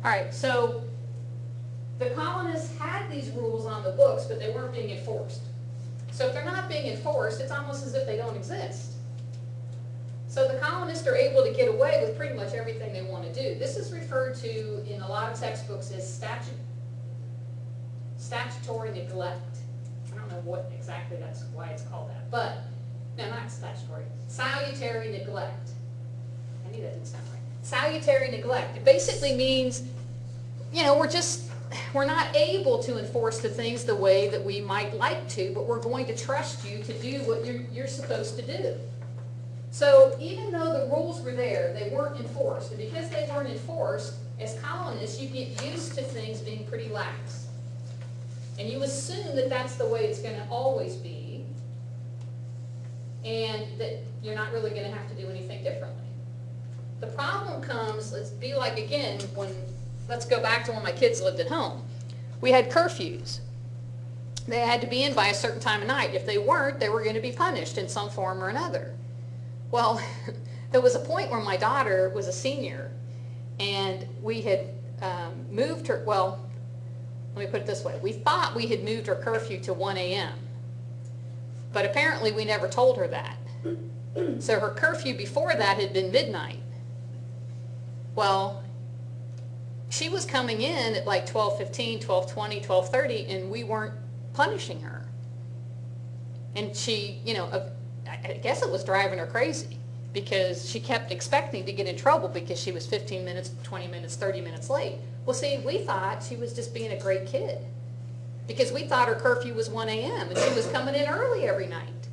All right, so the colonists had these rules on the books, but they weren't being enforced. So if they're not being enforced, it's almost as if they don't exist. So the colonists are able to get away with pretty much everything they want to do. This is referred to in a lot of textbooks as statutory neglect. I don't know what exactly that's why it's called that, but no, not statutory. Salutary neglect. I knew that didn't sound right. Salutary neglect. It basically means, you know, we're not able to enforce the things the way that we might like to, but we're going to trust you to do what you're supposed to do. So even though the rules were there, they weren't enforced. And because they weren't enforced, as colonists, you get used to things being pretty lax. And you assume that that's the way it's going to always be, and that you're not really going to have to do anything differently. The problem comes, let's be like again, let's go back to when my kids lived at home. We had curfews. They had to be in by a certain time of night. If they weren't, they were going to be punished in some form or another. Well, there was a point where my daughter was a senior, and we had moved her, well, let me put it this way. We thought we had moved her curfew to 1 a.m., but apparently we never told her that. So her curfew before that had been midnight. Well, she was coming in at like 12:15, 12:20, 12:30, and we weren't punishing her. And she, you know, I guess it was driving her crazy because she kept expecting to get in trouble because she was 15 minutes, 20 minutes, 30 minutes late. Well, see, we thought she was just being a great kid because we thought her curfew was 1 a.m. and she was coming in early every night.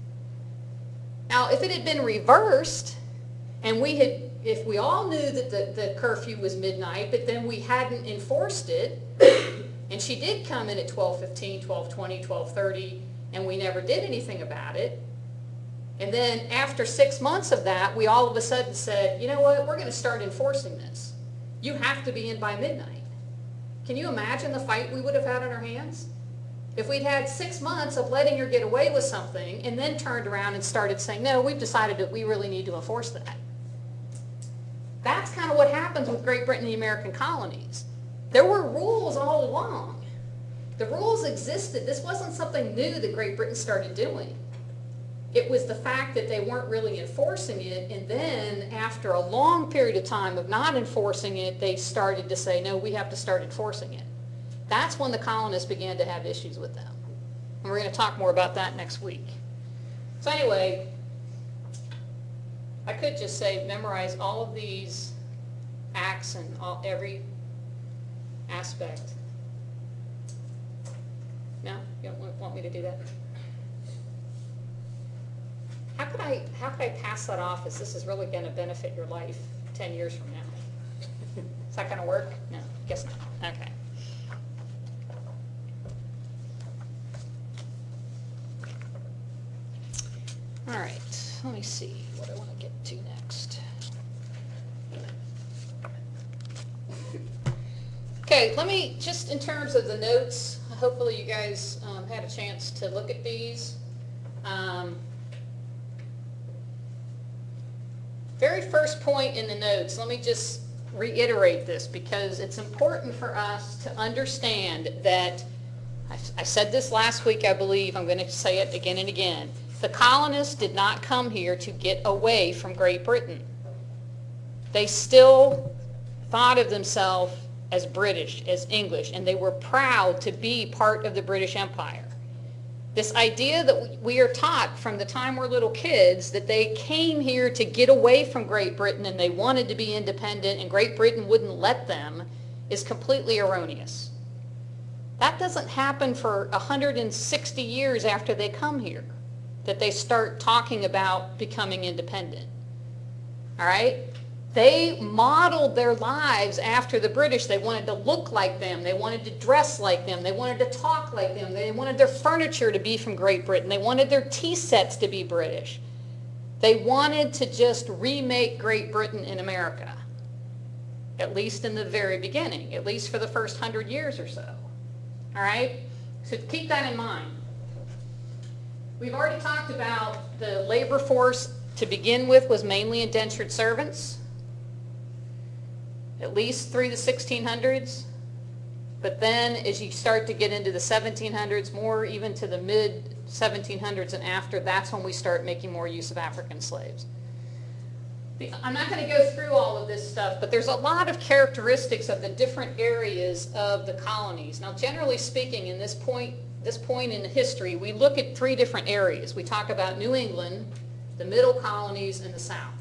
Now, if it had been reversed and if we all knew that the curfew was midnight, but then we hadn't enforced it, and she did come in at 12:15, 12:20, 12:30, and we never did anything about it, and then after 6 months of that, we all of a sudden said, you know what, we're going to start enforcing this. You have to be in by midnight. Can you imagine the fight we would have had on our hands? If we'd had 6 months of letting her get away with something and then turned around and started saying, no, we've decided that we really need to enforce that. That's kind of what happens with Great Britain and the American colonies. There were rules all along. The rules existed. This wasn't something new that Great Britain started doing. It was the fact that they weren't really enforcing it, and then after a long period of time of not enforcing it, they started to say, no, we have to start enforcing it. That's when the colonists began to have issues with them. And we're going to talk more about that next week. So anyway, I could just say memorize all of these acts and every aspect. No? You don't want me to do that? How could I pass that off as this is really going to benefit your life 10 years from now? Is that going to work? No, guess not. Okay. All right, let me see what I want to get to next. Okay, let me, just in terms of the notes, hopefully you guys had a chance to look at these. Very first point in the notes, let me just reiterate this because it's important for us to understand that, I said this last week, I believe, I'm going to say it again and again. The colonists did not come here to get away from Great Britain. They still thought of themselves as British, as English, and they were proud to be part of the British Empire. This idea that we are taught from the time we're little kids that they came here to get away from Great Britain and they wanted to be independent and Great Britain wouldn't let them is completely erroneous. That doesn't happen for 160 years after they come here, that they start talking about becoming independent. All right? They modeled their lives after the British. They wanted to look like them. They wanted to dress like them. They wanted to talk like them. They wanted their furniture to be from Great Britain. They wanted their tea sets to be British. They wanted to just remake Great Britain in America, at least in the very beginning, at least for the first 100 years or so. All right? So keep that in mind. We've already talked about the labor force to begin with was mainly indentured servants. at least through the 1600s. But then as you start to get into the 1700s, more even to the mid 1700s and after, that's when we start making more use of African slaves. I'm not going to go through all of this stuff, but there's a lot of characteristics of the different areas of the colonies. Now, generally speaking, in this point in history, we look at three different areas. We talk about New England, the middle colonies, and the South.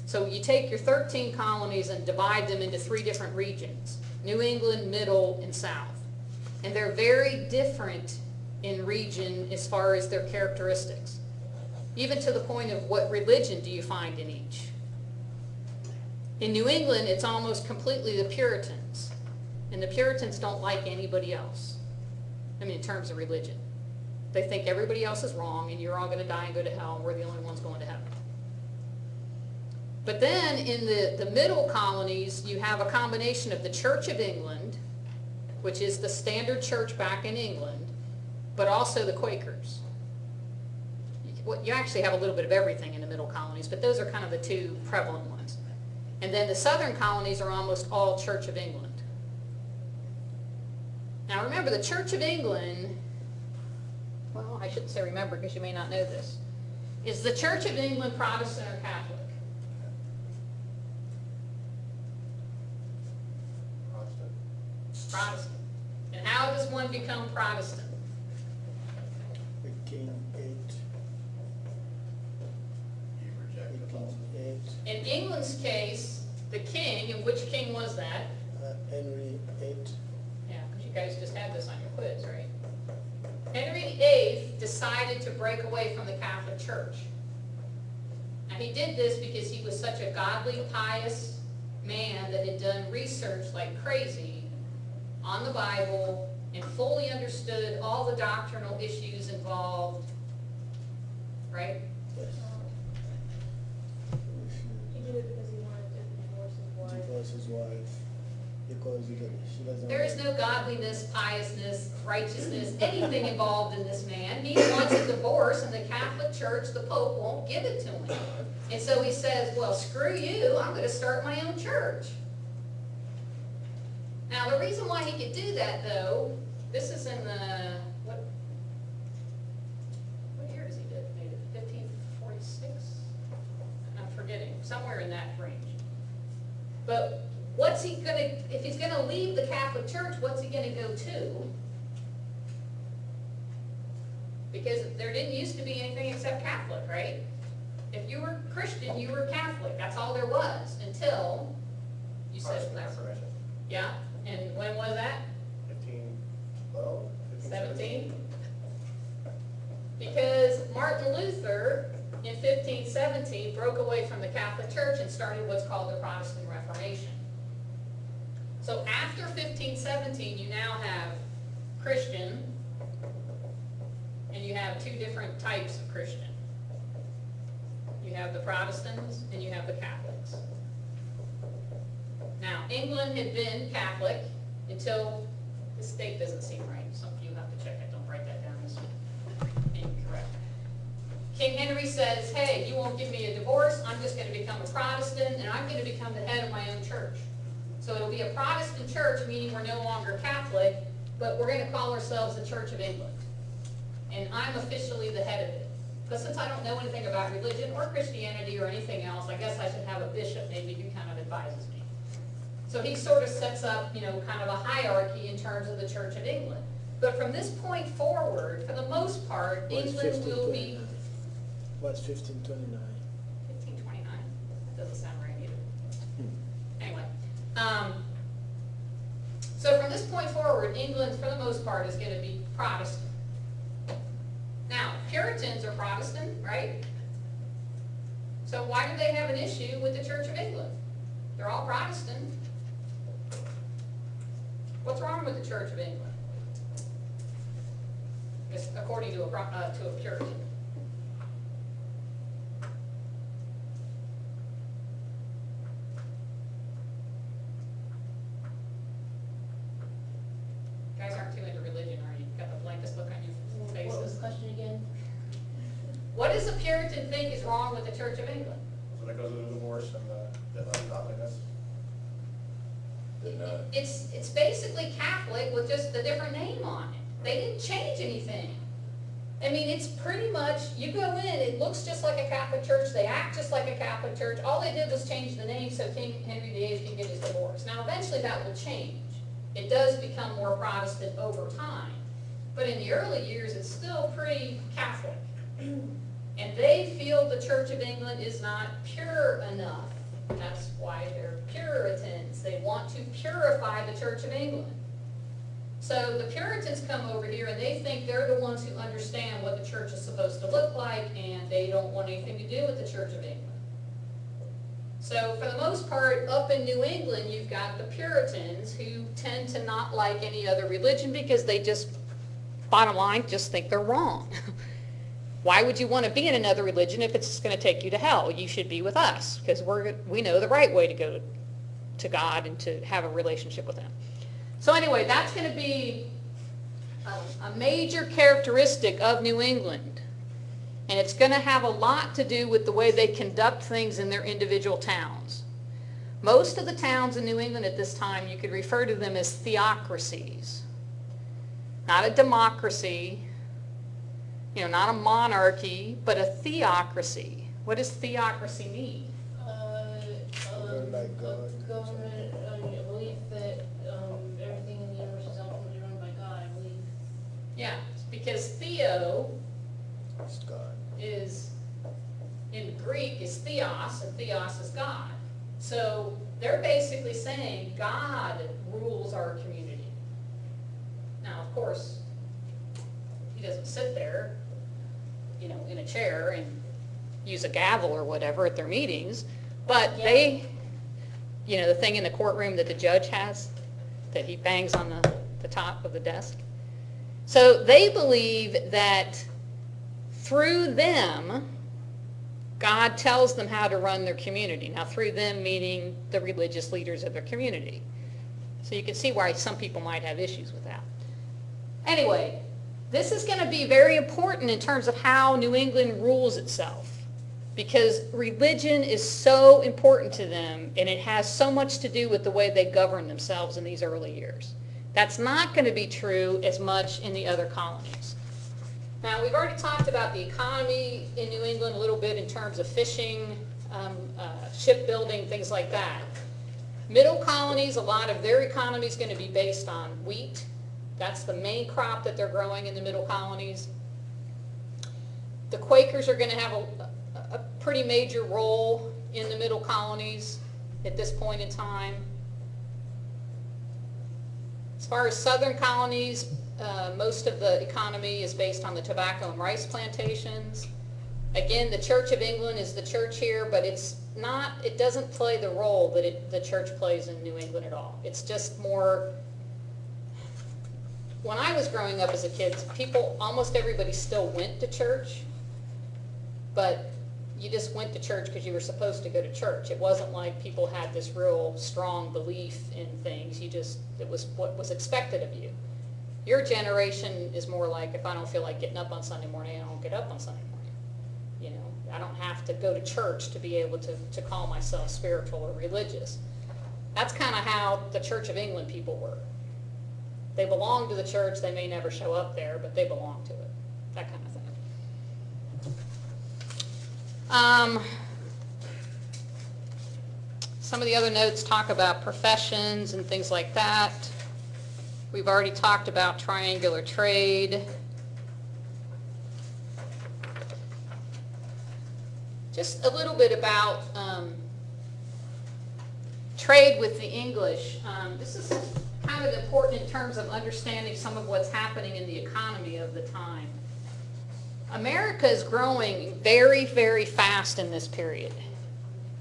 So you take your 13 colonies and divide them into three different regions: New England, middle, and South. And they're very different in region as far as their characteristics. Even to the point of what religion do you find in each. In New England, it's almost completely the Puritans. And the Puritans don't like anybody else. I mean, in terms of religion. They think everybody else is wrong and you're all going to die and go to hell and we're the only ones going to heaven. But then in the middle colonies, you have a combination of the Church of England, which is the standard church back in England, but also the Quakers. You actually have a little bit of everything in the middle colonies, but those are kind of the two prevalent ones. And then the southern colonies are almost all Church of England. Now remember, the Church of England, well, I shouldn't say remember because you may not know this, is the Church of England Protestant or Catholic? Protestant. And how does one become Protestant? In England's case, the king, and which king was that? Henry VIII. Yeah, because you guys just had this on your quiz, right? Henry VIII decided to break away from the Catholic Church. Now he did this because he was such a godly, pious man that had done research like crazy on the Bible and fully understood all the doctrinal issues involved, right? Yes. He did it because he wanted to divorce his wife. Because she doesn't. There is no godliness, piousness, righteousness, anything involved in this man. He wants a divorce, and the Catholic Church, the Pope, won't give it to him. And so he says, well, screw you, I'm going to start my own church. Now, the reason why he could do that, though, this is in the, what year is he made it? 1546? I'm forgetting, somewhere in that range. But what's he going to, if he's going to leave the Catholic Church, what's he going to go to? Because there didn't used to be anything except Catholic, right? If you were Christian, you were Catholic. That's all there was until you said that. Yeah, and when was that? 1512? 17? Because Martin Luther in 1517 broke away from the Catholic Church and started what's called the Protestant Reformation. So after 1517, you now have Christian, and you have two different types of Christian. You have the Protestants and you have the Catholics. Now, England had been Catholic until, this date doesn't seem right. Some of you have to check it. Don't write that down. This is incorrect. King Henry says, hey, you won't give me a divorce. I'm just going to become a Protestant, and I'm going to become the head of my own church. So it'll be a Protestant church, meaning we're no longer Catholic, but we're going to call ourselves the Church of England. And I'm officially the head of it. But since I don't know anything about religion or Christianity or anything else, I guess I should have a bishop maybe who kind of advises me. So he sort of sets up, kind of a hierarchy in terms of the Church of England. But from this point forward, for the most part, England will be... What's 1529? 1529? That doesn't sound right either. Anyway. So from this point forward, England, for the most part, is going to be Protestant. Now, Puritans are Protestant, right? So why do they have an issue with the Church of England? They're all Protestant. What's wrong with the Church of England? According to a Puritan. You guys aren't too into religion, are you? Got the blankest look on your faces. What was the question again? What does a Puritan think is wrong with the Church of England? So that goes with the divorce and the ungodliness. They're not. It's basically Catholic with just a different name on it. They didn't change anything. I mean, it's pretty much, you go in, it looks just like a Catholic church, they act just like a Catholic church. All they did was change the name so King Henry VIII can get his divorce. Now, eventually that will change. It does become more Protestant over time. But in the early years, it's still pretty Catholic. And they feel the Church of England is not pure enough. That's why they're Puritans. They want to purify the Church of England. So the Puritans come over here and they think they're the ones who understand what the church is supposed to look like, and they don't want anything to do with the Church of England. So for the most part, up in New England, you've got the Puritans who tend to not like any other religion because they just, bottom line, just think they're wrong. Why would you want to be in another religion if it's going to take you to hell? You should be with us because we know the right way to go to God and to have a relationship with Him. So anyway, that's going to be a major characteristic of New England. And it's going to have a lot to do with the way they conduct things in their individual towns. Most of the towns in New England at this time, you could refer to them as theocracies. Not a democracy, not a monarchy, but a theocracy. What does theocracy mean? Run by God. A government, a belief that everything in the universe is ultimately run by God, I believe. Yeah, because theo It's God. is, in Greek, is theos, and theos is God. So they're basically saying God rules our community. Now, of course, He doesn't sit there, in a chair and use a gavel or whatever at their meetings, but they, the thing in the courtroom that the judge has, that he bangs on the top of the desk. So they believe that through them, God tells them how to run their community. Now, through them meaning the religious leaders of their community. So you can see why some people might have issues with that. Anyway, this is going to be very important in terms of how New England rules itself, because religion is so important to them, and it has so much to do with the way they govern themselves in these early years. That's not going to be true as much in the other colonies. Now, we've already talked about the economy in New England a little bit in terms of fishing, shipbuilding, things like that. Middle colonies, a lot of their economy is going to be based on wheat. That's the main crop that they're growing in the middle colonies. The Quakers are going to have a pretty major role in the middle colonies at this point in time. As far as southern colonies, most of the economy is based on the tobacco and rice plantations. Again, the Church of England is the church here, but it doesn't play the role that the church plays in New England at all. It's just more. When I was growing up as a kid, almost everybody still went to church, but you just went to church because you were supposed to go to church. It wasn't like people had this real strong belief in things. It was what was expected of you. Your generation is more like, if I don't feel like getting up on Sunday morning, I don't get up on Sunday morning. I don't have to go to church to be able to call myself spiritual or religious. That's kind of how the Church of England people were. They belong to the church. They may never show up there, but they belong to it. That kind of thing. Some of the other notes talk about professions and things like that. We've already talked about triangular trade. Just a little bit about trade with the English. This is kind of important in terms of understanding some of what's happening in the economy of the time. America is growing very, very fast in this period.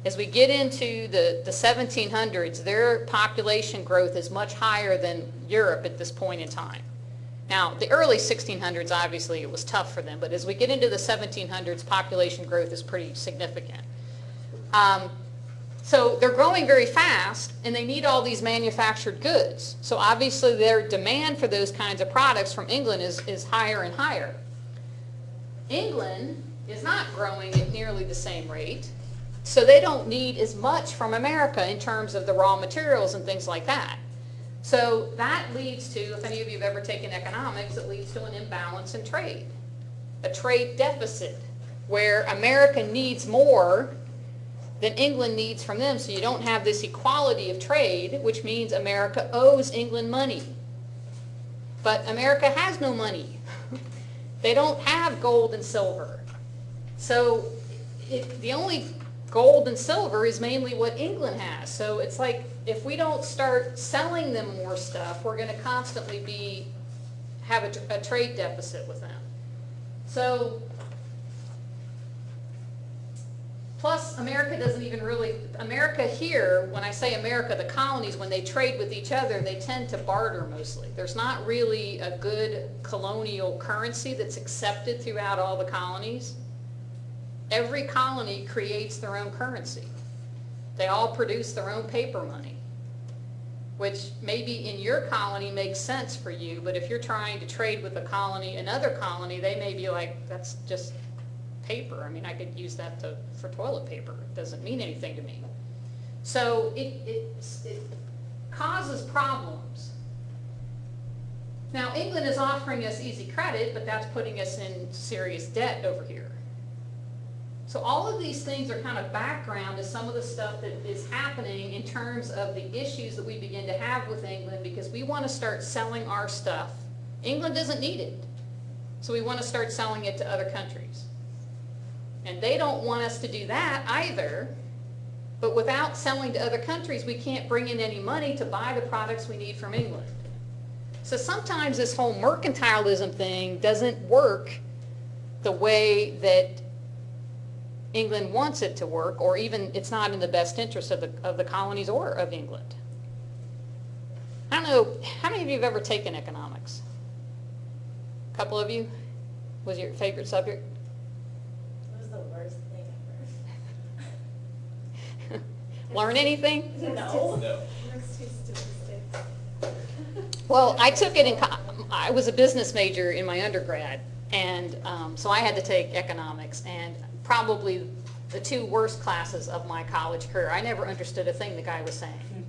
As we get into the 1700s, their population growth is much higher than Europe at this point in time. Now, the early 1600s, obviously, it was tough for them, but as we get into the 1700s, population growth is pretty significant. So they're growing very fast, and they need all these manufactured goods. So obviously their demand for those kinds of products from England is higher and higher. England is not growing at nearly the same rate. So they don't need as much from America in terms of the raw materials and things like that. So that leads to, if any of you have ever taken economics, it leads to an imbalance in trade, a trade deficit, where America needs more than England needs from them. So you don't have this equality of trade, which means America owes England money. But America has no money. They don't have gold and silver. So the only gold and silver is mainly what England has. So it's like, if we don't start selling them more stuff, we're going to constantly have a trade deficit with them. So, plus America doesn't even really, America here, when I say America, the colonies, when they trade with each other, they tend to barter mostly. There's not really a good colonial currency that's accepted throughout all the colonies. Every colony creates their own currency. They all produce their own paper money, which maybe in your colony makes sense for you, but if you're trying to trade with a colony, another colony, they may be like, that's just paper. I mean, I could use that for toilet paper. It doesn't mean anything to me. So it causes problems. Now, England is offering us easy credit, but that's putting us in serious debt over here. So all of these things are kind of background to some of the stuff that is happening in terms of the issues that we begin to have with England, because we want to start selling our stuff. England doesn't need it, so we want to start selling it to other countries. And they don't want us to do that either, but without selling to other countries, we can't bring in any money to buy the products we need from England. So sometimes this whole mercantilism thing doesn't work the way that England wants it to work, or even it's not in the best interest of the colonies or of England. I don't know, how many of you have ever taken economics? A couple of you? Was it your favorite subject? It was the worst thing ever. Learn anything? No. No. It was too stupid. Well, I took it I was a business major in my undergrad, and so I had to take economics, and probably the two worst classes of my college career. I never understood a thing the guy was saying.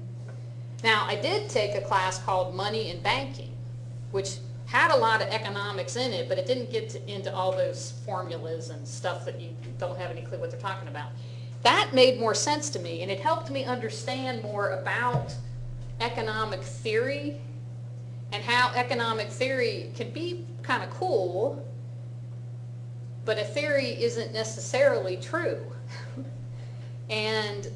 Now, I did take a class called Money and Banking, which had a lot of economics in it, but it didn't get into all those formulas and stuff that you don't have any clue what they're talking about. That made more sense to me, and it helped me understand more about economic theory and how economic theory can be kind of cool, but a theory isn't necessarily true. And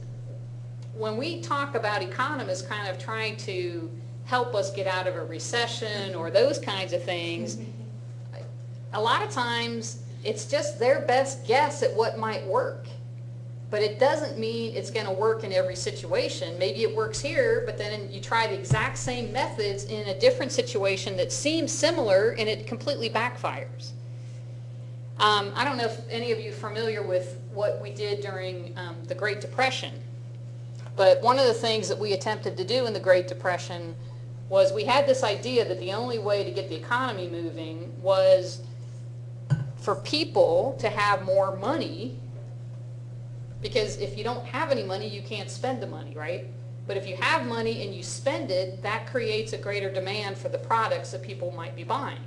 when we talk about economists kind of trying to help us get out of a recession or those kinds of things, a lot of times it's just their best guess at what might work. But it doesn't mean it's going to work in every situation. Maybe it works here, but then you try the exact same methods in a different situation that seems similar and it completely backfires. I don't know if any of you are familiar with what we did during the Great Depression, but one of the things that we attempted to do in the Great Depression was we had this idea that the only way to get the economy moving was for people to have more money, because if you don't have any money, you can't spend the money, right? But if you have money and you spend it, that creates a greater demand for the products that people might be buying.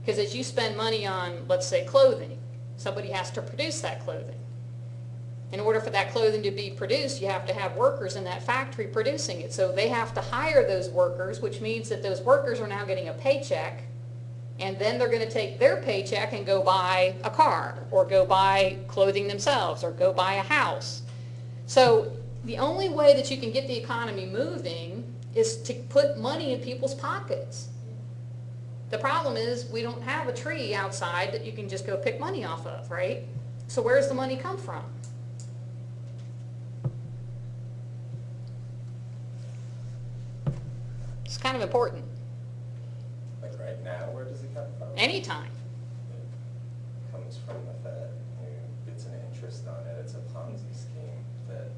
Because as you spend money on, let's say, clothing, somebody has to produce that clothing. In order for that clothing to be produced, you have to have workers in that factory producing it. So they have to hire those workers, which means that those workers are now getting a paycheck, and then they're going to take their paycheck and go buy a car, or go buy clothing themselves, or go buy a house. So the only way that you can get the economy moving is to put money in people's pockets. The problem is we don't have a tree outside that you can just go pick money off of, right? So where's the money come from? It's kind of important. Like right now, where does it come from? Anytime. It comes from the Fed, who gets an interest on it. It's a Ponzi scheme that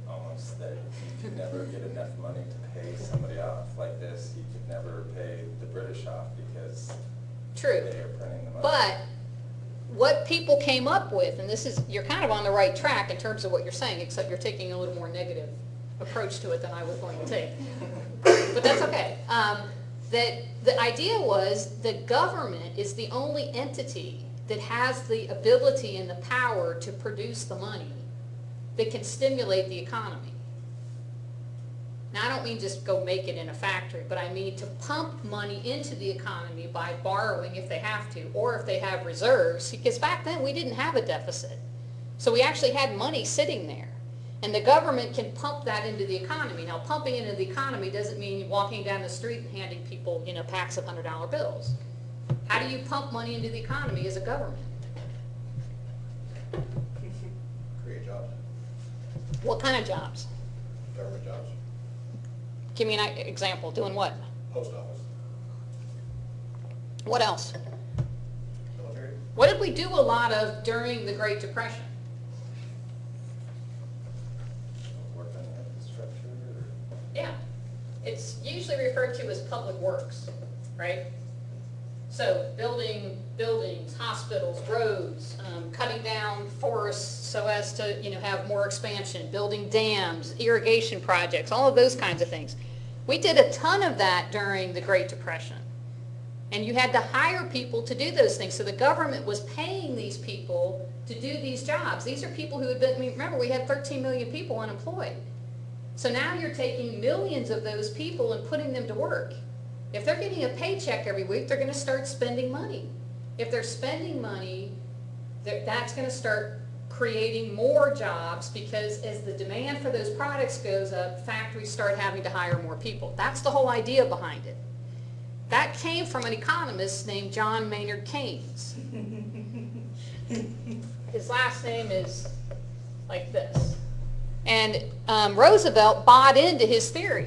you could never get enough money to pay somebody off like this. You could never pay the British off because True. they are printing the money. But what people came up with, and this is, you're kind of on the right track in terms of what you're saying, except you're taking a little more negative approach to it than I was going to take. But that's okay. That the idea was the government is the only entity that has the ability and the power to produce the money that can stimulate the economy. Now, I don't mean just go make it in a factory, but I mean to pump money into the economy by borrowing if they have to, or if they have reserves, because back then we didn't have a deficit. So we actually had money sitting there. And the government can pump that into the economy. Now, pumping into the economy doesn't mean walking down the street and handing people, packs of $100 bills. How do you pump money into the economy as a government? Create jobs, What kind of jobs? government jobs, Give me an example. Doing what? post office, What else? military, What did we do a lot of during the Great Depression? Work on the infrastructure or? Yeah. It's usually referred to as public works, right? So building buildings, hospitals, roads, cutting down forests so as to have more expansion, building dams, irrigation projects, all of those kinds of things. We did a ton of that during the Great Depression. And you had to hire people to do those things. So the government was paying these people to do these jobs. These are people who had been, remember, we had 13 million people unemployed. So now you're taking millions of those people and putting them to work. If they're getting a paycheck every week, they're going to start spending money. If they're spending money, that's going to start creating more jobs, because as the demand for those products goes up, factories start having to hire more people. That's the whole idea behind it. That came from an economist named John Maynard Keynes. His last name is like this. And Roosevelt bought into his theory.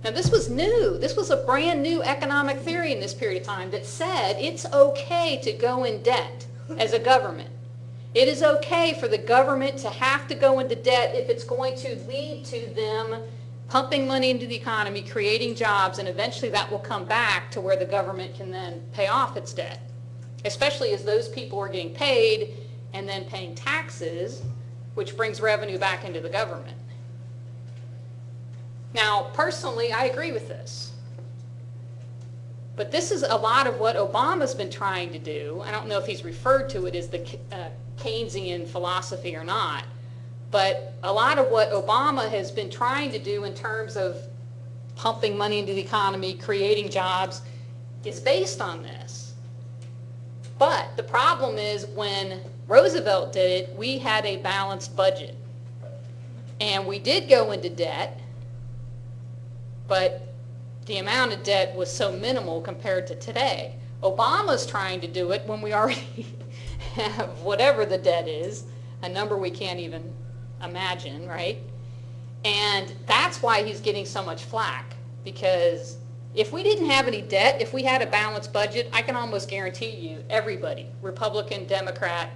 Now, this was new. This was a brand new economic theory in this period of time that said it's okay to go in debt as a government. It is okay for the government to have to go into debt if it's going to lead to them pumping money into the economy, creating jobs, and eventually that will come back to where the government can then pay off its debt, especially as those people are getting paid and then paying taxes, which brings revenue back into the government. Now, personally, I agree with this. But this is a lot of what Obama's been trying to do. I don't know if he's referred to it as the Keynesian philosophy or not, but a lot of what Obama has been trying to do in terms of pumping money into the economy, creating jobs, is based on this. But the problem is when Roosevelt did it, we had a balanced budget. And we did go into debt, but the amount of debt was so minimal compared to today. Obama's trying to do it when we already have whatever the debt is, a number we can't even imagine, right? And that's why he's getting so much flack, because if we didn't have any debt, if we had a balanced budget, I can almost guarantee you everybody, Republican, Democrat,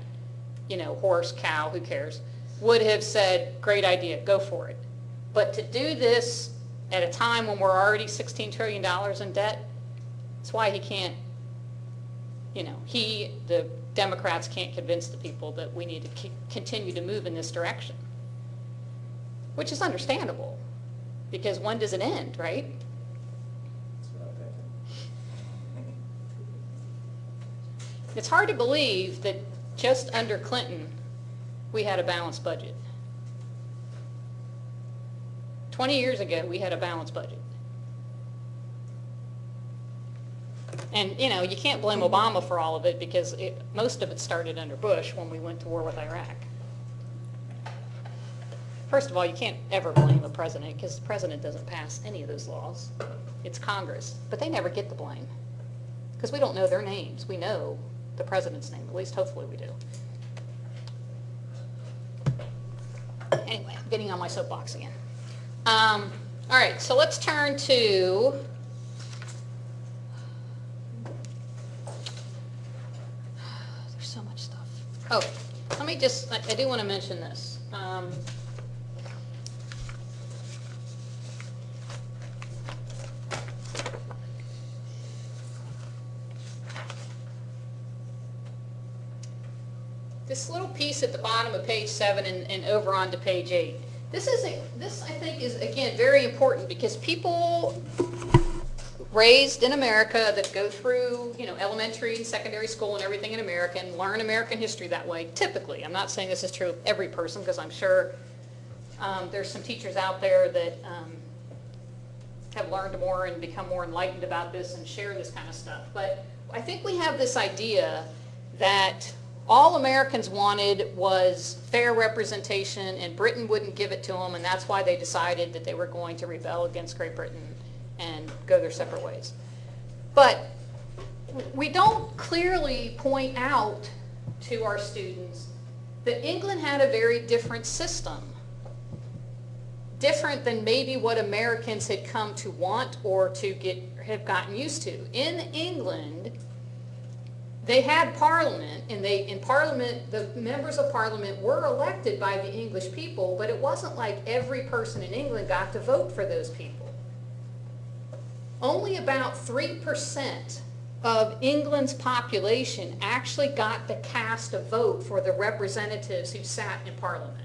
horse, cow, who cares, would have said, great idea, go for it. But to do this at a time when we're already $16 trillion in debt, that's why he can't, the Democrats can't convince the people that we need to continue to move in this direction. Which is understandable, because when does it end, right? That's what I'm thinking. It's hard to believe that just under Clinton, we had a balanced budget. 20 years ago, we had a balanced budget. And, you can't blame Obama for all of it, because most of it started under Bush when we went to war with Iraq. First of all, you can't ever blame a president, because the president doesn't pass any of those laws. It's Congress. But they never get the blame, because we don't know their names. We know the president's name, at least hopefully we do. Anyway, I'm getting on my soapbox again. All right, so let's turn to there's so much stuff. Oh, let me just, I do want to mention this. this little piece at the bottom of page 7 and over onto page 8. This I think is, again, very important because people raised in America that go through, elementary and secondary school and everything in America and learn American history that way, typically. I'm not saying this is true of every person because I'm sure there's some teachers out there that have learned more and become more enlightened about this and share this kind of stuff. But I think we have this idea that all Americans wanted was fair representation and Britain wouldn't give it to them, and that's why they decided that they were going to rebel against Great Britain and go their separate ways. But we don't clearly point out to our students that England had a very different system, different than maybe what Americans had come to want or to have gotten used to. In England, they had Parliament, and in Parliament, the members of Parliament were elected by the English people, but it wasn't like every person in England got to vote for those people. Only about 3% of England's population actually got to cast a vote for the representatives who sat in Parliament.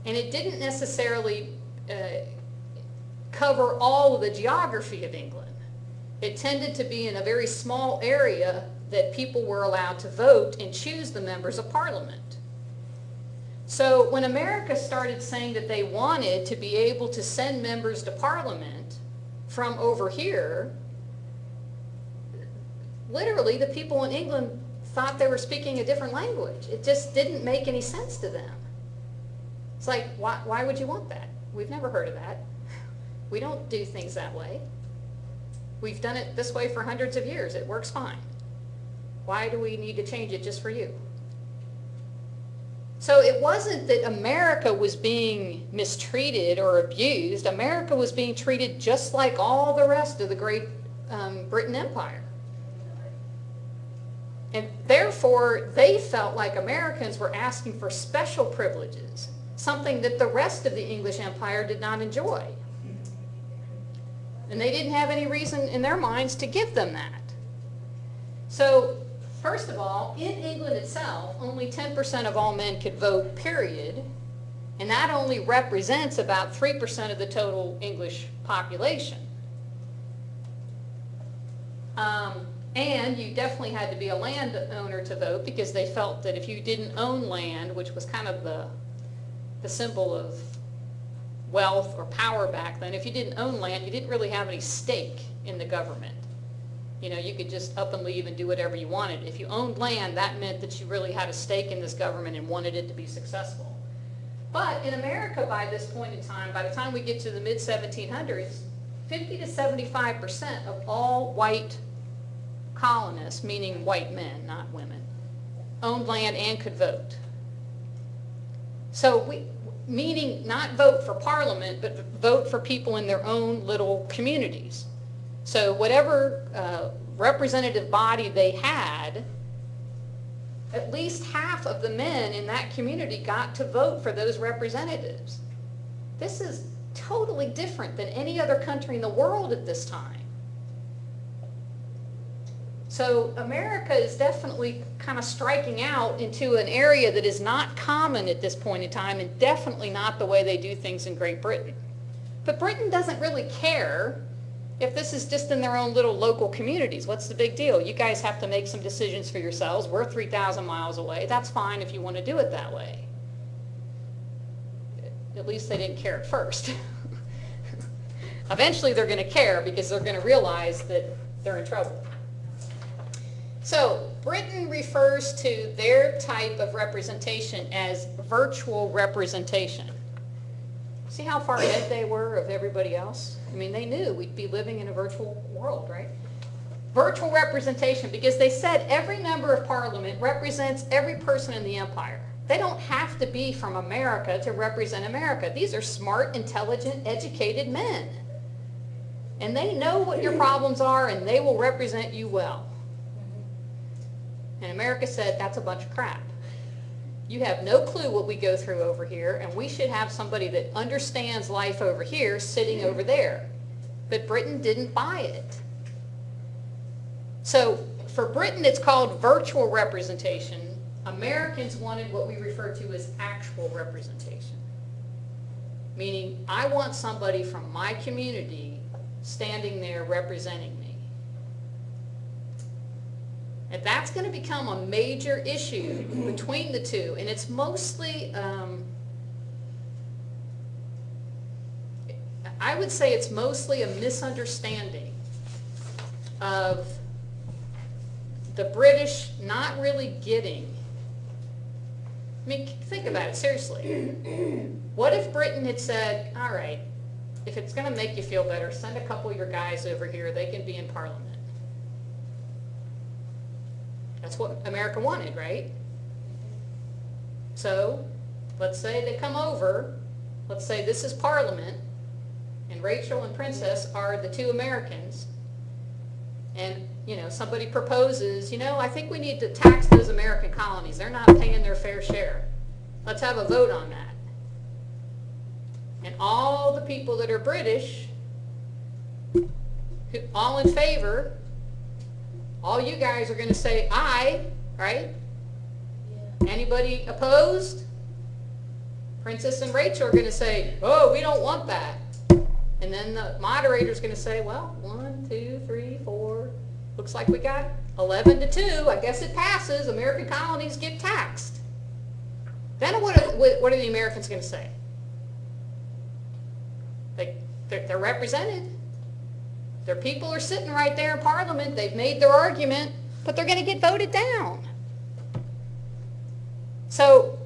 And it didn't necessarily cover all of the geography of England. It tended to be in a very small area that people were allowed to vote and choose the members of Parliament. So when America started saying that they wanted to be able to send members to Parliament from over here, literally the people in England thought they were speaking a different language. It just didn't make any sense to them. It's like, why would you want that? We've never heard of that. We don't do things that way. We've done it this way for hundreds of years. It works fine. Why do we need to change it just for you? So it wasn't that America was being mistreated or abused. America was being treated just like all the rest of the Great Britain Empire. And therefore, they felt like Americans were asking for special privileges, something that the rest of the English Empire did not enjoy. And they didn't have any reason in their minds to give them that. So, first of all, in England itself, only 10% of all men could vote, period. And that only represents about 3% of the total English population. And you definitely had to be a landowner to vote because they felt that if you didn't own land, which was kind of the symbol of wealth or power back then, if you didn't own land, you didn't really have any stake in the government. You could just up and leave and do whatever you wanted. If you owned land, that meant that you really had a stake in this government and wanted it to be successful. But in America, by this point in time, by the time we get to the mid-1700s, 50 to 75% of all white colonists, meaning white men, not women, owned land and could vote. So meaning not vote for Parliament, but vote for people in their own little communities. So whatever representative body they had, at least half of the men in that community got to vote for those representatives. This is totally different than any other country in the world at this time. So America is definitely kind of striking out into an area that is not common at this point in time and definitely not the way they do things in Great Britain. But Britain doesn't really care if this is just in their own little local communities. What's the big deal? You guys have to make some decisions for yourselves. We're 3,000 miles away. That's fine if you want to do it that way. At least they didn't care at first. Eventually they're going to care because they're going to realize that they're in trouble. So Britain refers to their type of representation as virtual representation. See how far ahead they were of everybody else? I mean, they knew we'd be living in a virtual world, right? Virtual representation, because they said every member of Parliament represents every person in the empire. They don't have to be from America to represent America. These are smart, intelligent, educated men. And they know what your problems are, and they will represent you well. And America said, that's a bunch of crap. You have no clue what we go through over here, and we should have somebody that understands life over here sitting over there. But Britain didn't buy it. So for Britain, it's called virtual representation. Americans wanted what we refer to as actual representation. Meaning, I want somebody from my community standing there representing me. And that's going to become a major issue between the two. And it's mostly, I would say it's mostly a misunderstanding of the British not really getting. I mean, think about it, seriously. What if Britain had said, all right, if it's going to make you feel better, send a couple of your guys over here, they can be in Parliament. That's what America wanted, right? So, let's say they come over, let's say this is Parliament, and Rachel and Princess are the two Americans, and somebody proposes, I think we need to tax those American colonies. They're not paying their fair share. Let's have a vote on that. And all the people that are British, all in favor, all you guys are going to say aye, right? Yeah. Anybody opposed? Princess and Rachel are going to say, oh, we don't want that. And then the moderator's going to say, well, 1, 2, 3, 4. Looks like we got 11 to 2. I guess it passes. American colonies get taxed. Then what are the Americans going to say? They're represented. Their people are sitting right there in Parliament. They've made their argument, but they're going to get voted down. So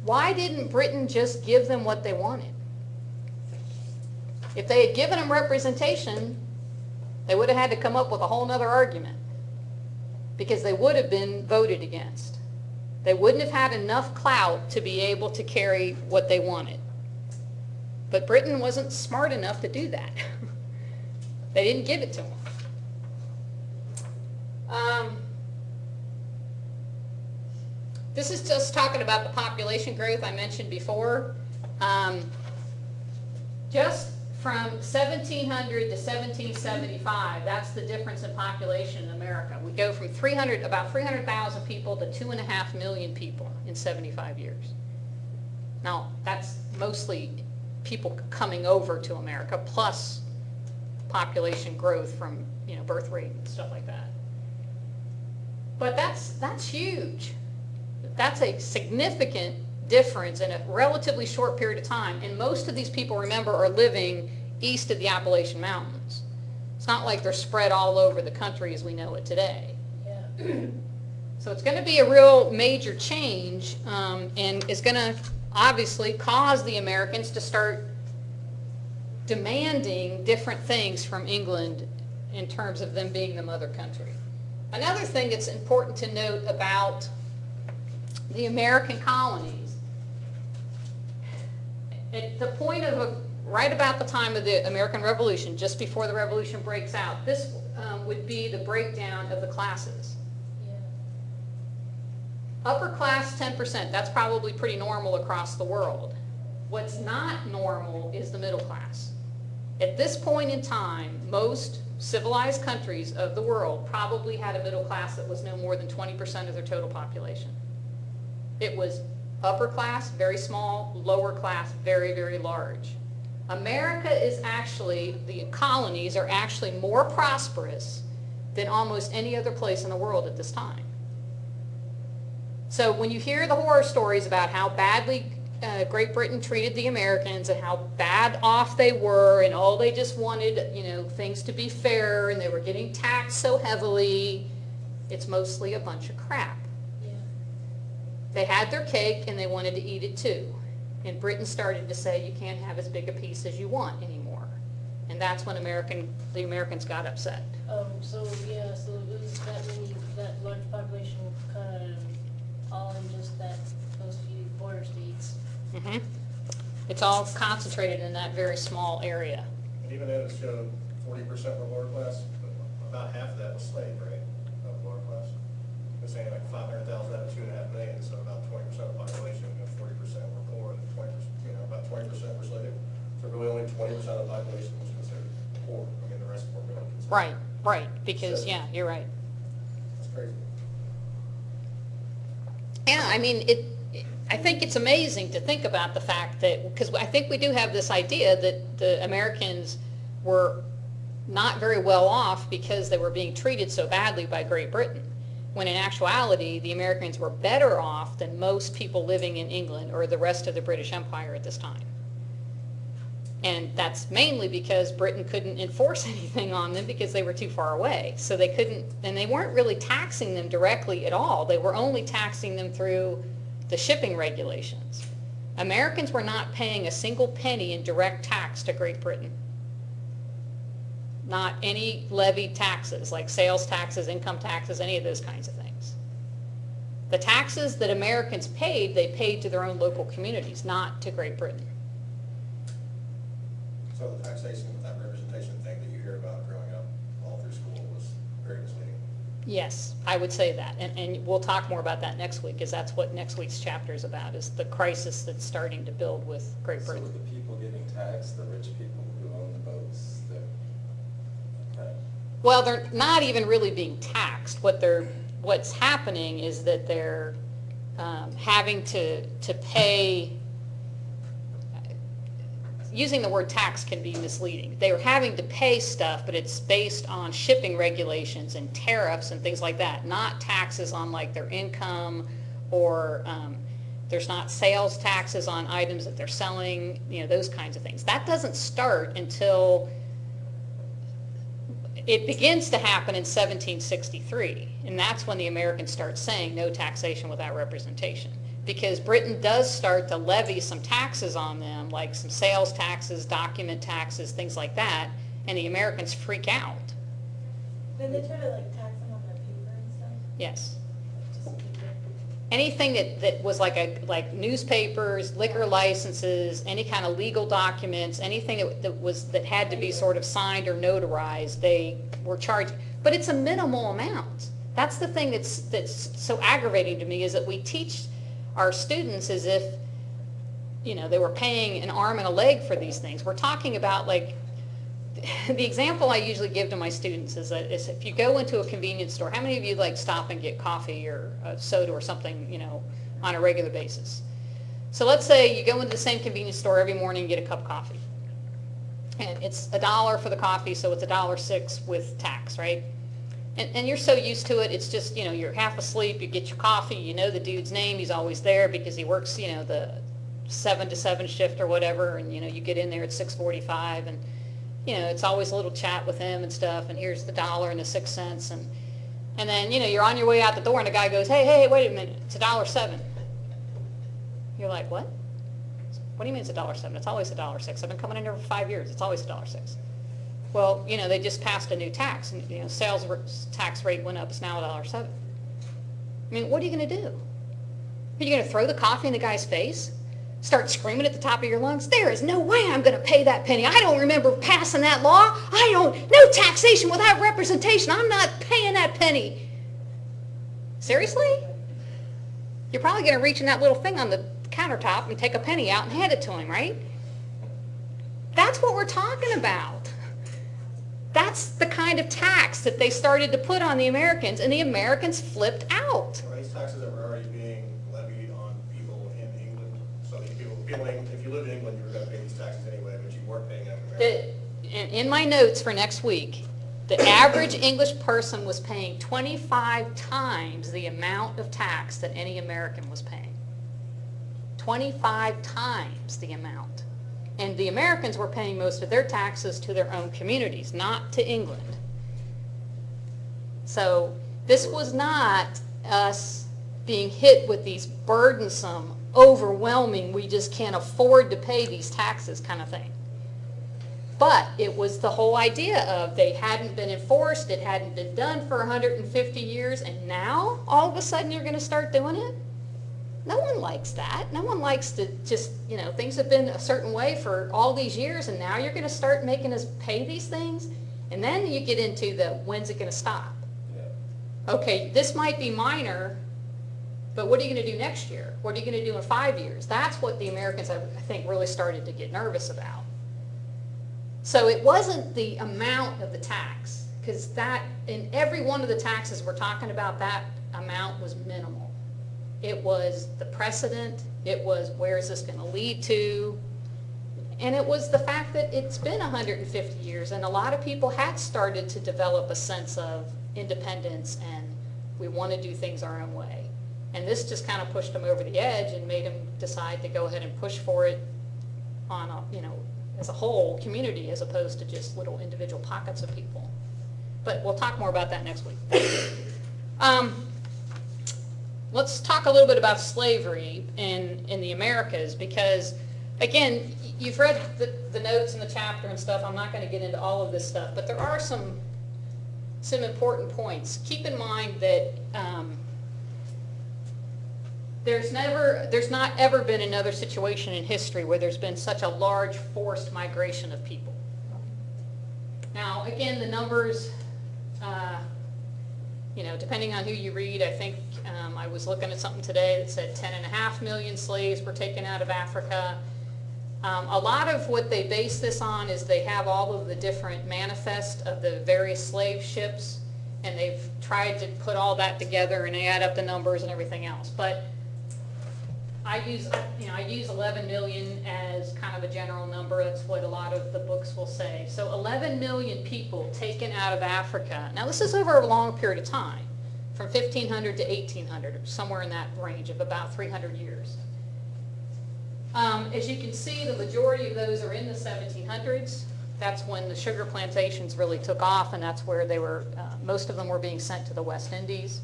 why didn't Britain just give them what they wanted? If they had given them representation, they would have had to come up with a whole other argument because they would have been voted against. They wouldn't have had enough clout to be able to carry what they wanted. But Britain wasn't smart enough to do that. They didn't give it to them. This is just talking about the population growth I mentioned before. Just from 1700 to 1775, that's the difference in population in America. We go from about 300,000 people to 2.5 million people in 75 years. Now, that's mostly people coming over to America, plus population growth from birth rate and stuff like that. But that's huge. That's a significant difference in a relatively short period of time. And most of these people, remember, are living east of the Appalachian Mountains. It's not like they're spread all over the country as we know it today. Yeah. So it's going to be a real major change, and it's going to obviously cause the Americans to start demanding different things from England in terms of them being the mother country. Another thing that's important to note about the American colonies, at the point of right about the time of the American Revolution, just before the Revolution breaks out, this would be the breakdown of the classes. Upper class, 10%. That's probably pretty normal across the world. What's not normal is the middle class. At this point in time, most civilized countries of the world probably had a middle class that was no more than 20% of their total population. It was upper class, very small, lower class, very, very large. America is actually, the colonies are actually more prosperous than almost any other place in the world at this time. So when you hear the horror stories about how badly Great Britain treated the Americans and how bad off they were and all they just wanted, things to be fair and they were getting taxed so heavily, it's mostly a bunch of crap. Yeah. They had their cake and they wanted to eat it too. And Britain started to say you can't have as big a piece as you want anymore. And that's when the Americans got upset. So it was that large population kind of all in just those few border states. Mm-hmm. It's all concentrated in that very small area. And even then, it showed 40% were lower class, but about half of that was slave, right, of lower class. They're saying like 500,000 out of 2.5 million, so about 20% of the population, 40% were poor, and 20%, about 20% were slave. So really only 20% of the population was considered poor. I mean, the rest were really considered. Right, because, yeah, you're right. That's crazy. Yeah, I mean, I think it's amazing to think about the fact that, because I think we do have this idea that the Americans were not very well off because they were being treated so badly by Great Britain, when in actuality, the Americans were better off than most people living in England or the rest of the British Empire at this time. And that's mainly because Britain couldn't enforce anything on them because they were too far away. So they couldn't, and they weren't really taxing them directly at all. They were only taxing them through the shipping regulations. Americans were not paying a single penny in direct tax to Great Britain. Not any levied taxes, like sales taxes, income taxes, any of those kinds of things. The taxes that Americans paid, they paid to their own local communities, not to Great Britain. So the taxation, that representation thing that you hear about growing up all through school was very misleading. Yes, I would say that. And we'll talk more about that next week, because that's what next week's chapter is about, is the crisis that's starting to build with Great So Britain. with the people getting taxed, the rich people who own the boats, okay. Well, they're not even really being taxed. What's happening is that they're having to pay. Using the word tax can be misleading. They were having to pay stuff, but it's based on shipping regulations and tariffs and things like that, not taxes on like their income, or there's not sales taxes on items that they're selling, those kinds of things. That doesn't start until it begins to happen in 1763, and that's when the Americans start saying no taxation without representation. Because Britain does start to levy some taxes on them, like some sales taxes, document taxes, things like that, and the Americans freak out. Then they try to like tax them on their paper and stuff. Yes. Just keep it. Anything that was like newspapers, liquor licenses, any kind of legal documents, anything that had to be sort of signed or notarized, they were charged. But it's a minimal amount. That's the thing that's so aggravating to me, is that we teach our students as if, they were paying an arm and a leg for these things. We're talking about, like, the example I usually give to my students is if you go into a convenience store, how many of you stop and get coffee or a soda or something, on a regular basis? So let's say you go into the same convenience store every morning and get a cup of coffee. And it's $1 for the coffee, so it's $1.06 with tax, right? And you're so used to it, it's just, you're half asleep, you get your coffee, you know the dude's name, he's always there because he works, the 7 to 7 shift or whatever, and, you get in there at 6:45, and, it's always a little chat with him and stuff, and here's the $1 and the 6 cents, and then, you're on your way out the door, and the guy goes, hey, wait a minute, it's $1.07. You're like, what? What do you mean it's $1.07? It's always $1.06. I've been coming in here for 5 years, it's always $1.06. Well, they just passed a new tax, and sales tax rate went up. It's now $1.07. I mean, what are you going to do? Are you going to throw the coffee in the guy's face? Start screaming at the top of your lungs? There is no way I'm going to pay that penny. I don't remember passing that law. No taxation without representation. I'm not paying that penny. Seriously? You're probably going to reach in that little thing on the countertop and take a penny out and hand it to him, right? That's what we're talking about. That's the kind of tax that they started to put on the Americans, and the Americans flipped out. Are these taxes that were already being levied on people in England? So if you live in England, you were going to pay these taxes anyway, but you weren't paying them in America. In my notes for next week, the average English person was paying 25 times the amount of tax that any American was paying. 25 times the amount. And the Americans were paying most of their taxes to their own communities, not to England. So this was not us being hit with these burdensome, overwhelming, we just can't afford to pay these taxes kind of thing. But it was the whole idea of they hadn't been enforced, it hadn't been done for 150 years, and now all of a sudden you're going to start doing it? No one likes that. No one likes to just, things have been a certain way for all these years, and now you're going to start making us pay these things? And then you get into the, when's it going to stop? Yeah. Okay, this might be minor, but what are you going to do next year? What are you going to do in 5 years? That's what the Americans, I think, really started to get nervous about. So it wasn't the amount of the tax, because that, in every one of the taxes we're talking about, that amount was minimal. It was the precedent. It was where is this going to lead to? And it was the fact that it's been 150 years and a lot of people had started to develop a sense of independence and we want to do things our own way. And this just kind of pushed them over the edge and made them decide to go ahead and push for it on a, as a whole community as opposed to just little individual pockets of people. But we'll talk more about that next week. Let's talk a little bit about slavery in the Americas because, again, you've read the notes in the chapter and stuff. I'm not going to get into all of this stuff, but there are some important points. Keep in mind that there's not ever been another situation in history where there's been such a large forced migration of people. Now, again, the numbers, depending on who you read, I think I was looking at something today that said 10.5 million slaves were taken out of Africa. A lot of what they base this on is they have all of the different manifests of the various slave ships, and they've tried to put all that together and they add up the numbers and everything else. But I use 11 million as kind of a general number. That's what a lot of the books will say. So 11 million people taken out of Africa. Now this is over a long period of time, from 1500 to 1800, somewhere in that range of about 300 years. As you can see, the majority of those are in the 1700s. That's when the sugar plantations really took off, and that's where they were. Most of them were being sent to the West Indies.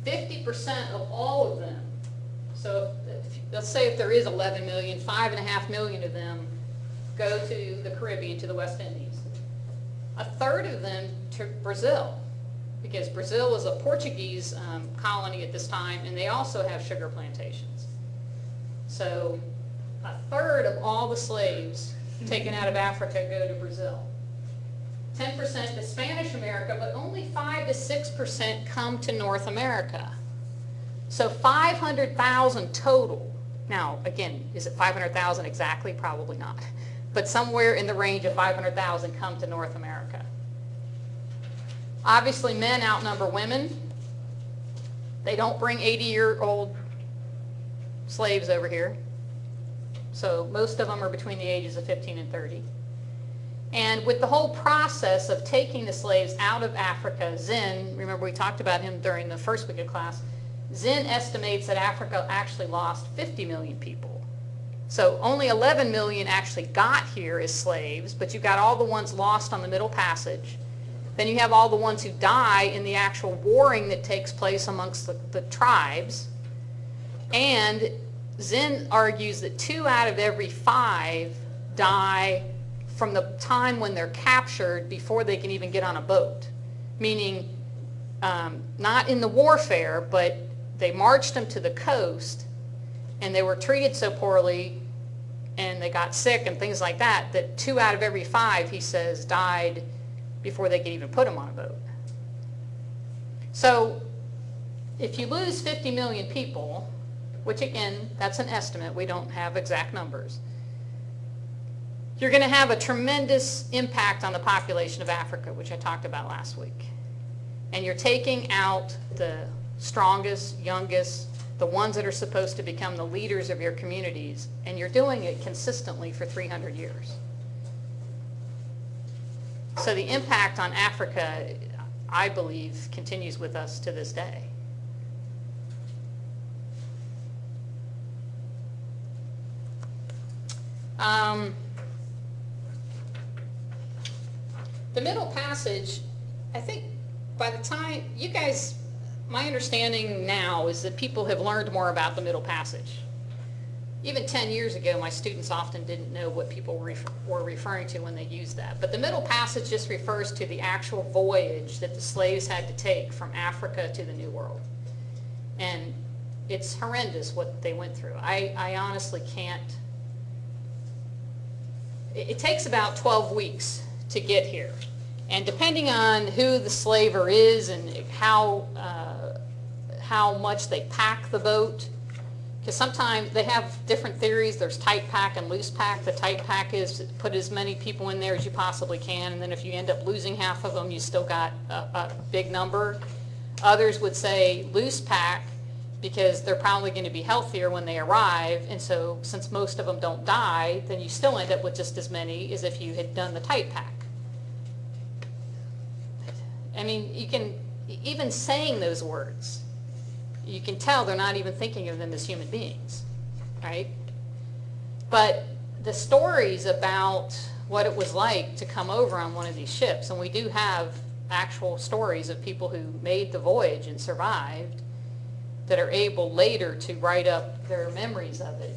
50% of all of them, so let's say if there is 11 million, 5.5 million of them go to the Caribbean, to the West Indies. A third of them to Brazil, because Brazil was a Portuguese colony at this time, and they also have sugar plantations. So a third of all the slaves taken out of Africa go to Brazil. 10% to Spanish America, but only 5 to 6% come to North America. So 500,000 total. Now, again, is it 500,000 exactly? Probably not. But somewhere in the range of 500,000 come to North America. Obviously, men outnumber women. They don't bring 80-year-old slaves over here. So most of them are between the ages of 15 and 30. And with the whole process of taking the slaves out of Africa, Zinn, remember we talked about him during the first week of class, Zinn estimates that Africa actually lost 50 million people. So only 11 million actually got here as slaves, but you've got all the ones lost on the Middle Passage. Then you have all the ones who die in the actual warring that takes place amongst the tribes. And Zinn argues that 2 out of every 5 die from the time when they're captured before they can even get on a boat. Meaning, not in the warfare, but they marched them to the coast and they were treated so poorly and they got sick and things like that, that 2 out of every 5, he says, died before they could even put them on a boat. So if you lose 50 million people, which again, that's an estimate, we don't have exact numbers, you're going to have a tremendous impact on the population of Africa, which I talked about last week. And you're taking out the strongest, youngest, the ones that are supposed to become the leaders of your communities, and you're doing it consistently for 300 years. So the impact on Africa, I believe, continues with us to this day. The Middle Passage, I think by the time, you guys, my understanding now is that people have learned more about the Middle Passage. Even 10 years ago, my students often didn't know what people were referring to when they used that. But the Middle Passage just refers to the actual voyage that the slaves had to take from Africa to the New World. And it's horrendous what they went through. I honestly can't. It takes about 12 weeks to get here. And depending on who the slaver is and how much they pack the boat, because sometimes they have different theories. There's tight pack and loose pack. The tight pack is put as many people in there as you possibly can, and then if you end up losing half of them, you still got a big number. Others would say loose pack because they're probably going to be healthier when they arrive, and so since most of them don't die, then you still end up with just as many as if you had done the tight pack. I mean, you can, even saying those words, you can tell they're not even thinking of them as human beings, right? But the stories about what it was like to come over on one of these ships, and we do have actual stories of people who made the voyage and survived that are able later to write up their memories of it.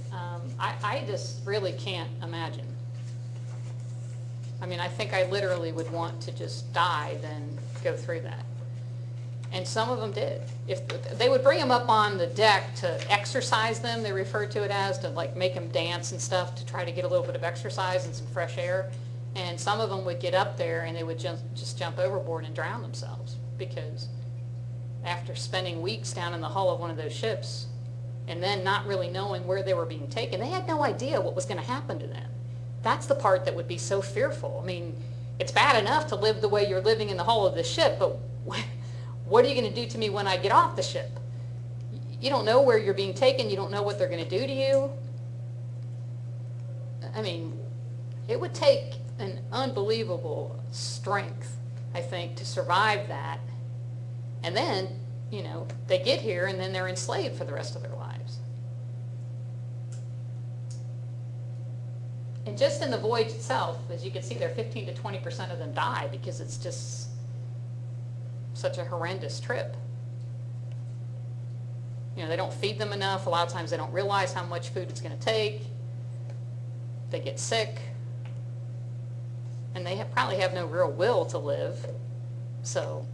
I just really can't imagine. I mean, I think I literally would want to just die than go through that. And some of them did. If they would bring them up on the deck to exercise them, they referred to it as, to like make them dance and stuff to try to get a little bit of exercise and some fresh air. And some of them would get up there and they would just jump overboard and drown themselves, because after spending weeks down in the hull of one of those ships and then not really knowing where they were being taken, they had no idea what was going to happen to them. That's the part that would be so fearful. I mean, it's bad enough to live the way you're living in the hull of the ship, but what are you going to do to me when I get off the ship? You don't know where you're being taken. You don't know what they're going to do to you. I mean, it would take an unbelievable strength, I think, to survive that. And then, you know, they get here and then they're enslaved for the rest of their lives. And just in the voyage itself, as you can see there, 15 to 20% of them die because it's just such a horrendous trip. You know, they don't feed them enough. A lot of times they don't realize how much food it's going to take. They get sick. And they probably have no real will to live. So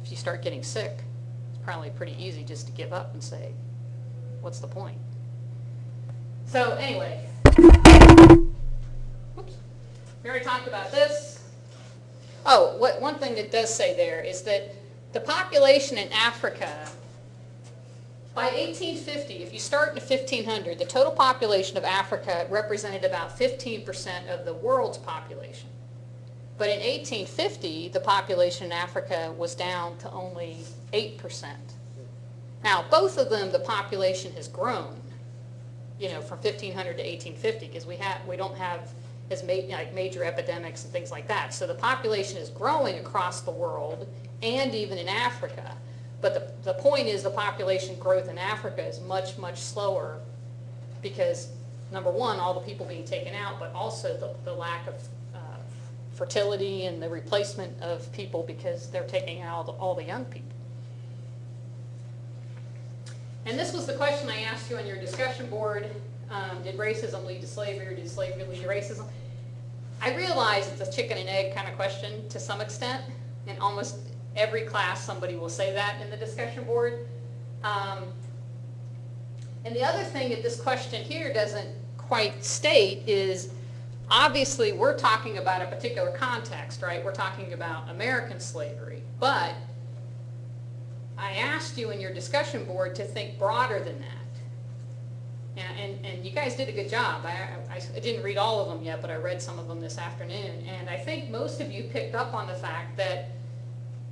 if you start getting sick, it's probably pretty easy just to give up and say, what's the point? So anyway, oops, we already talked about this. Oh, one thing that does say there is that the population in Africa, by 1850, if you start in 1500, the total population of Africa represented about 15% of the world's population. But in 1850, the population in Africa was down to only 8%. Now, both of them, the population has grown, you know, from 1500 to 1850, because we don't have as major epidemics and things like that. So the population is growing across the world and even in Africa. But the point is the population growth in Africa is much, much slower because, number one, all the people being taken out, but also the lack of fertility and the replacement of people because they're taking out all the young people. And this was the question I asked you on your discussion board. Did racism lead to slavery, or did slavery lead to racism? I realize it's a chicken and egg kind of question to some extent. In almost every class somebody will say that in the discussion board. And the other thing that this question here doesn't quite state is, obviously we're talking about a particular context, right? We're talking about American slavery. But I asked you in your discussion board to think broader than that. And you guys did a good job. I didn't read all of them yet, but I read some of them this afternoon. And I think most of you picked up on the fact that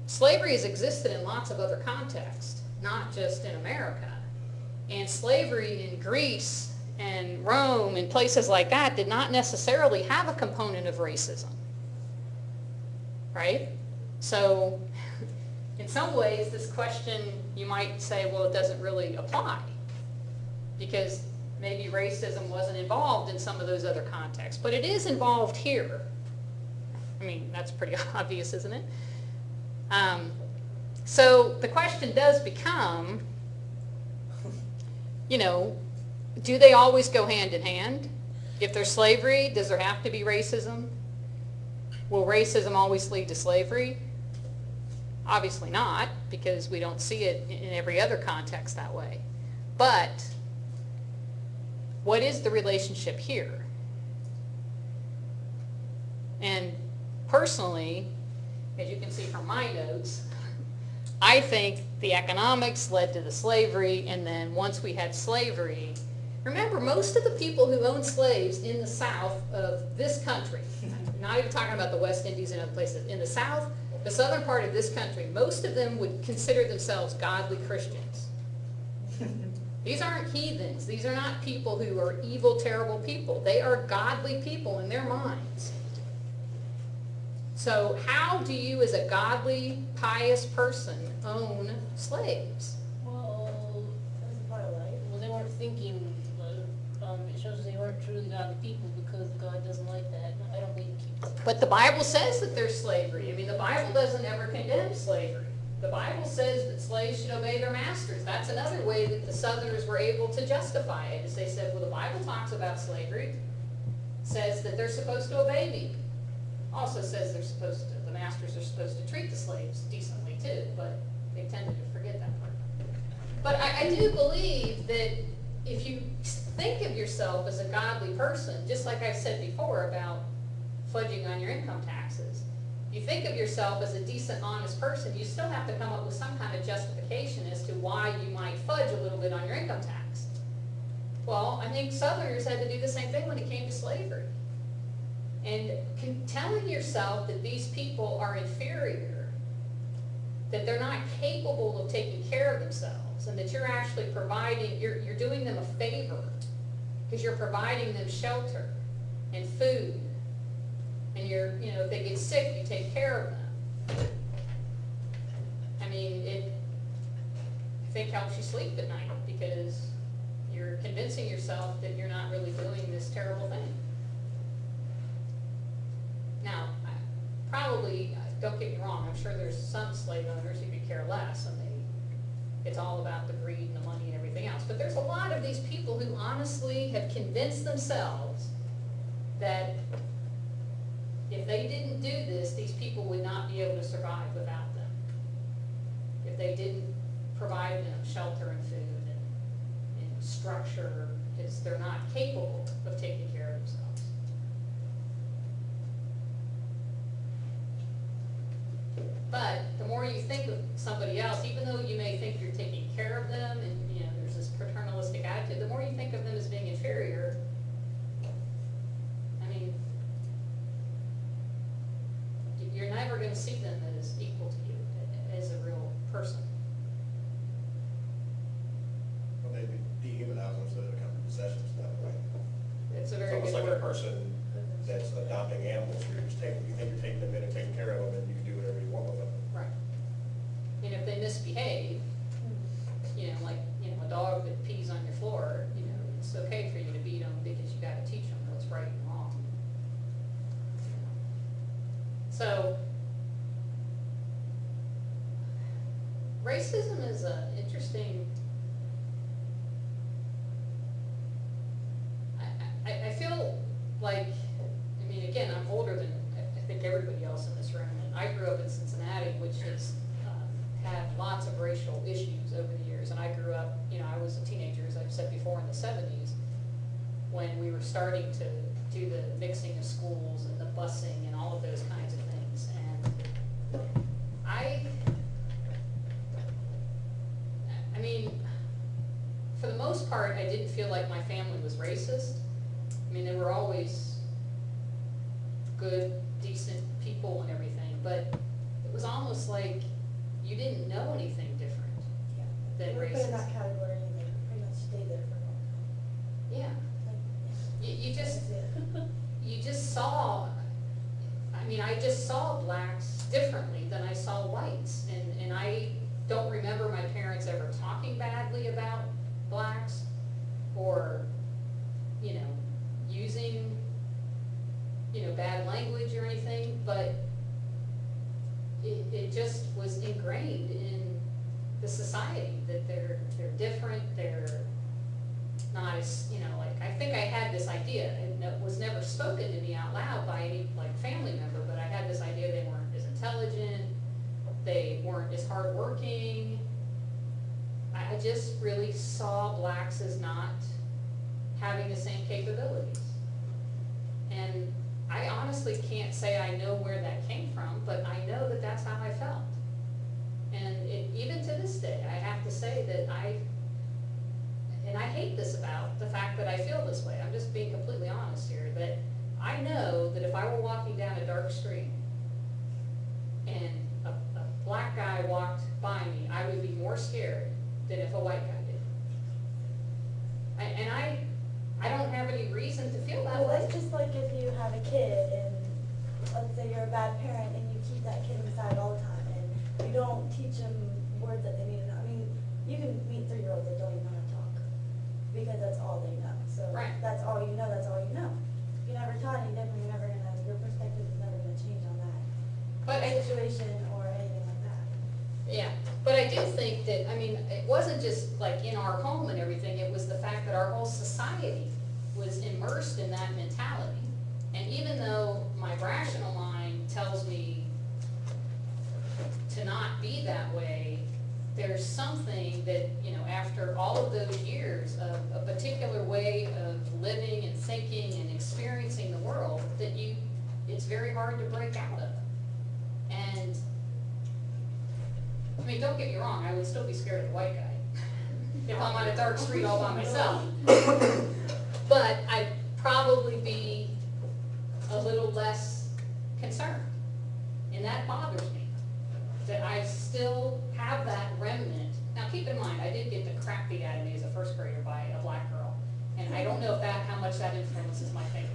slavery has existed in lots of other contexts, not just in America. And slavery in Greece and Rome and places like that did not necessarily have a component of racism, right? So in some ways, this question, you might say, well, it doesn't really apply because maybe racism wasn't involved in some of those other contexts, but it is involved here. I mean, that's pretty obvious, isn't it? So the question does become, you know, do they always go hand in hand? If there's slavery, does there have to be racism? Will racism always lead to slavery? Obviously not, because we don't see it in every other context that way. But what is the relationship here? And personally, as you can see from my notes, I think the economics led to the slavery, and then once we had slavery, remember, most of the people who owned slaves in the South of this country, not even talking about the West Indies and other places, in the South, the southern part of this country, most of them would consider themselves godly Christians. These aren't heathens. These are not people who are evil, terrible people. They are godly people in their minds. So how do you, as a godly, pious person, own slaves? Well, That's probably right. well, they weren't thinking, it shows they weren't truly godly people because God doesn't like that. I don't believe he keeps. But the Bible says that there's slavery. I mean, the Bible doesn't ever condemn slavery. The Bible says that slaves should obey their masters. That's another way that the Southerners were able to justify it, is they said, well, the Bible talks about slavery, says that they're supposed to obey me. Also says the masters are supposed to treat the slaves decently too, but they tended to forget that part. But I do believe that if you think of yourself as a godly person, just like I said before about fudging on your income taxes, you think of yourself as a decent, honest person, you still have to come up with some kind of justification as to why you might fudge a little bit on your income tax. Well, I think Southerners had to do the same thing when it came to slavery. And telling yourself that these people are inferior, that they're not capable of taking care of themselves, and that you're actually providing, you're doing them a favor, because you're providing them shelter and food, and if they get sick, you take care of them. I mean, I think helps you sleep at night, because you're convincing yourself that you're not really doing this terrible thing. Now, probably, don't get me wrong, I'm sure there's some slave owners who could care less, and it's all about the greed and the money and everything else. But there's a lot of these people who honestly have convinced themselves that if they didn't do this, these people would not be able to survive without them. If they didn't provide them shelter and food and structure, because they're not capable of taking care of themselves. But the more you think of somebody else, even though you may think you're taking care of them, and there's this paternalistic attitude, the more you think of them as being inferior, I mean, you're never going to see them as equal to you, as a real person. Well, they'd be dehumanizing instead of becoming possessions that way. It's a It's very almost good like a word. person that's adopting animals, where you think you're taking them in and taking care of them, and you can do whatever you want with them. Right. And if they misbehave, like, a dog that pees on your floor, it's okay for you to beat them because you got to teach them what's right and wrong. So, racism is an interesting, I feel like, again, I'm older than I think everybody else in this room, and I grew up in Cincinnati, which has had lots of racial issues over the years, and I grew up, I was a teenager, as I've said before, in the 70s, when we were starting to do the mixing of schools and the busing and all of those kinds of things, and for the most part, I didn't feel like my family was racist. They were always good, decent people and everything, but it was almost like you didn't know anything different than We're put in racist. that category and they pretty much stay there for a long Yeah, time. you just, That's it. you just saw, I just saw blacks differently than I saw whites, and I don't remember my parents ever talking badly about blacks, or, using, bad language or anything, but it just was ingrained in the society that they're different, they're not as, I think I had this idea, and it was never spoken to me out loud by any, family member, but I had this idea they weren't as intelligent, they weren't as hardworking. I just really saw blacks as not having the same capabilities. And I honestly can't say I know where that came from, but I know that that's how I felt. And even to this day, I have to say that I hate this about the fact that I feel this way. I'm just being completely honest here, that I know that if I were walking down a dark street and black guy walked by me, I would be more scared than if a white guy did. And I don't have any reason to feel that Well, way. that's just like if you have a kid and let's say you're a bad parent and you keep that kid inside all the time and you don't teach them words that they need to know. I mean, you can meet 3-year-olds that don't even know how to talk because that's all they know. So Right. that's all you know, that's all you know. If you never taught any different, you're never gonna, your perspective is never gonna change on that But situation or anything like that. yeah, but I do think that, I mean, it wasn't just like in our home and everything, it was the fact that our whole society was immersed in that mentality. And even though my rational mind tells me to not be that way, there's something that, you know, after all of those years of a particular way of living and thinking and experiencing the world, that it's very hard to break out of. And, I mean, don't get me wrong, I would still be scared of the white guy if I'm on a dark street all by myself. But I'd probably be a little less concerned. And that bothers me, that I still have that remnant. Now, keep in mind, I did get the crap beat out of me as a first grader by a black girl. And I don't know how much that influences my thinking.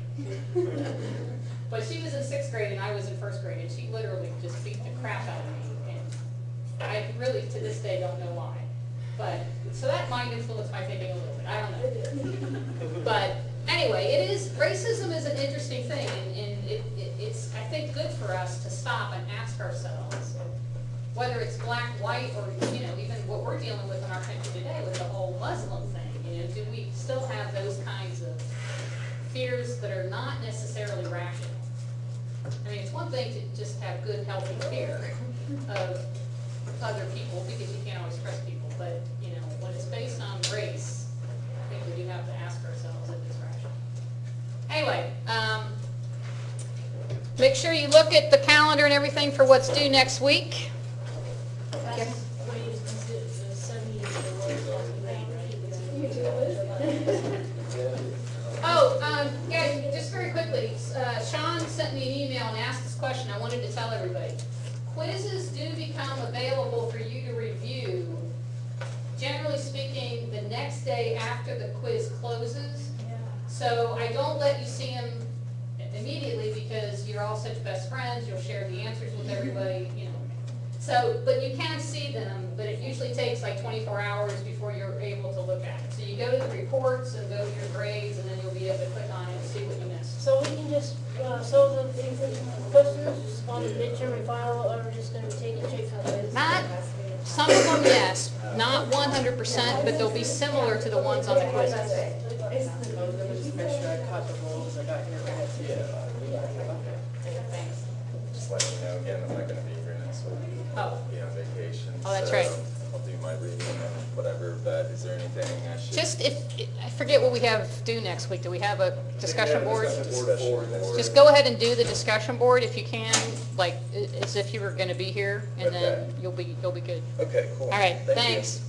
But she was in 6th grade and I was in 1st grade, and she literally just beat the crap out of me. And I really, to this day, don't know why. But, so that might influence my thinking a little bit, I don't know. But anyway, racism is an interesting thing, and it's, I think, good for us to stop and ask ourselves, whether it's black, white, or, you know, even what we're dealing with in our country today with the whole Muslim thing, you know, do we still have those kinds of fears that are not necessarily rational? I mean, it's one thing to just have good, healthy fear of other people, because you can't always trust people, but, you know, when it's based on race, I think we do have to ask ourselves if it's rational. Anyway, make sure you look at the calendar and everything for what's due next week. That's what you consider the 70 years right? Oh, guys, just very quickly, Sean sent me an email and asked this question. I wanted to tell everybody. Quizzes do become available for you to review, generally speaking, the next day after the quiz closes. Yeah. So I don't let you see them immediately because you're all such best friends, you'll share the answers with everybody, you know. So, but you can see them, but it usually takes like 24 hours before you're able to look at it. So you go to the reports and go to your grades, and then you'll be able to click on it and see what you missed. So we can just, so the questions on the midterm and final are just gonna take it straight from the. Not, some of them, yes, not 100%, but they'll be similar to the ones on the quizzes. I was gonna just make sure I caught the rolls I got here right. Thanks. Just letting you know, again, I'm not gonna be here next week. Oh. I'll be on vacation. Oh, that's so right. I'll do my reading and whatever, but is there anything I should? Just I forget what we have due next week. Do we have a discussion board? Just go ahead and do the discussion board if you can, like, as if you were gonna be here, and then Okay. you'll be good. Okay, cool. All right, Thank you. thanks.